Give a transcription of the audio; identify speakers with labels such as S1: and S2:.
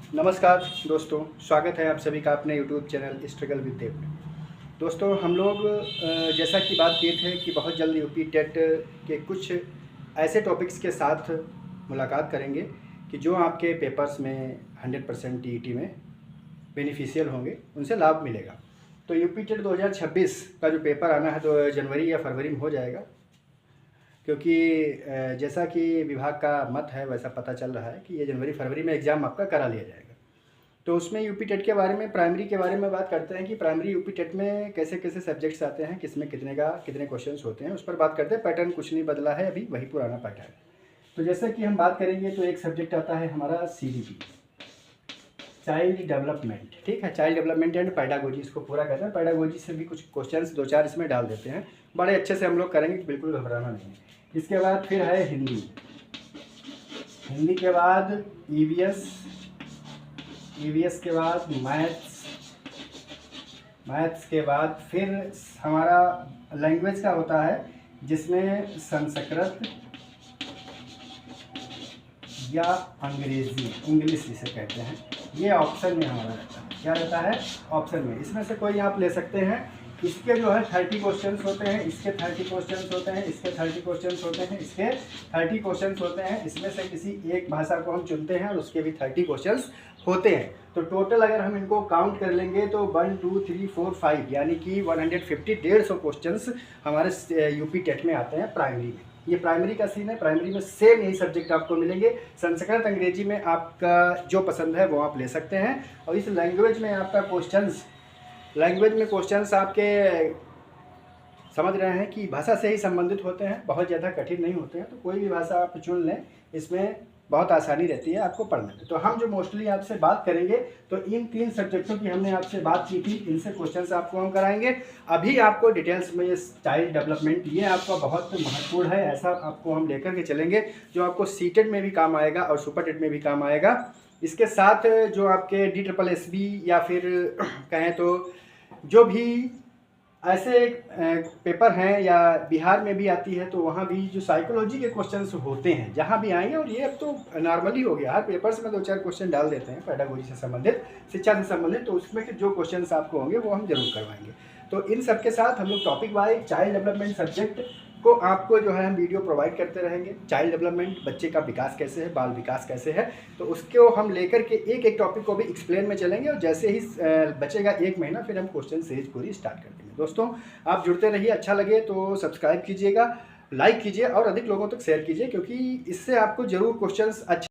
S1: नमस्कार दोस्तों, स्वागत है आप सभी का अपने यूट्यूब चैनल स्ट्रगल विद देव। दोस्तों हम लोग जैसा कि बात किए थे कि बहुत जल्द यूपी टेट के कुछ ऐसे टॉपिक्स के साथ मुलाकात करेंगे कि जो आपके पेपर्स में 100% टीईटी में बेनिफिशियल होंगे, उनसे लाभ मिलेगा। तो यूपी टेट 2026 का जो पेपर आना है तो जनवरी या फरवरी में हो जाएगा, क्योंकि जैसा कि विभाग का मत है वैसा पता चल रहा है कि ये जनवरी फरवरी में एग्ज़ाम आपका करा लिया जाएगा। तो उसमें यूपी टेट के बारे में, प्राइमरी के बारे में बात करते हैं कि प्राइमरी यूपी टेट में कैसे कैसे सब्जेक्ट्स आते हैं, किसमें कितने क्वेश्चंस होते हैं, उस पर बात करते हैं। पैटर्न कुछ नहीं बदला है, अभी वही पुराना पैटर्न है। तो जैसे कि हम बात करेंगे तो एक सब्जेक्ट आता है हमारा CDP, चाइल्ड डेवलपमेंट। ठीक है, चाइल्ड डेवलपमेंट एंड पैडागोजी, इसको पूरा कहते हैं। पैडागोजी से भी कुछ क्वेश्चंस 2-4 इसमें डाल देते हैं, बड़े अच्छे से हम लोग करेंगे, बिल्कुल घबराना नहीं है। इसके बाद फिर है हिंदी के बाद EVS के बाद मैथ्स के बाद फिर हमारा लैंग्वेज का होता है, जिसमें संस्कृत या अंग्रेजी, इंग्लिश जिसे कहते हैं, ये ऑप्शन में हमारा रहता है। क्या रहता है? ऑप्शन में। इसमें से कोई आप ले सकते हैं। इसके जो है 30 क्वेश्चंस होते हैं, इसके 30 क्वेश्चंस होते हैं, इसके 30 क्वेश्चंस होते हैं, इसके 30 क्वेश्चंस होते हैं। इसमें से किसी एक भाषा को हम चुनते हैं और उसके भी 30 क्वेश्चंस होते हैं। तो टोटल अगर हम इनको काउंट कर लेंगे तो 1 2 3 4 5 यानी कि 150 150 क्वेश्चंस हमारे यूपी टेट में आते हैं प्राइमरी में। ये प्राइमरी का सीन है। प्राइमरी में सेम यही सब्जेक्ट आपको मिलेंगे। संस्कृत अंग्रेजी में आपका जो पसंद है वो आप ले सकते हैं। और इस लैंग्वेज में आपका क्वेश्चंस आपके समझ रहे हैं कि भाषा से ही संबंधित होते हैं, बहुत ज़्यादा कठिन नहीं होते हैं। तो कोई भी भाषा आप चुन लें, इसमें बहुत आसानी रहती है आपको पढ़ने में। तो हम जो मोस्टली आपसे बात करेंगे तो इन 3 सब्जेक्टों की हमने आपसे बात की थी, इनसे क्वेश्चंस आपको हम कराएंगे। अभी आपको डिटेल्स में ये चाइल्ड डेवलपमेंट, ये आपका बहुत महत्वपूर्ण है, ऐसा आपको हम लेकर के चलेंगे जो आपको सीटेट में भी काम आएगा और सुपर टेट में भी काम आएगा। इसके साथ जो आपके DSSB या फिर कहें तो जो भी ऐसे पेपर हैं या बिहार में भी आती है, तो वहाँ भी जो साइकोलॉजी के क्वेश्चंस होते हैं जहाँ भी आएंगे, और ये अब तो नॉर्मली हो गया, हर पेपर्स में 2-4 क्वेश्चन डाल देते हैं पैडागोजी से संबंधित, शिक्षा से संबंधित। तो उसमें के जो क्वेश्चंस आपको होंगे वो हम जरूर करवाएंगे। तो इन सब के साथ हम लोग topic wise child development subject को आपको जो है हम वीडियो प्रोवाइड करते रहेंगे। चाइल्ड डेवलपमेंट, बच्चे का विकास कैसे है, बाल विकास कैसे है, तो उसको हम लेकर के एक एक टॉपिक को भी एक्सप्लेन में चलेंगे। और जैसे ही बचेगा 1 महीना, फिर हम क्वेश्चन सीरीज पूरी स्टार्ट कर देंगे। दोस्तों आप जुड़ते रहिए, अच्छा लगे तो सब्सक्राइब कीजिएगा, लाइक कीजिए और अधिक लोगों तक शेयर कीजिए, क्योंकि इससे आपको जरूर क्वेश्चंस अच्छे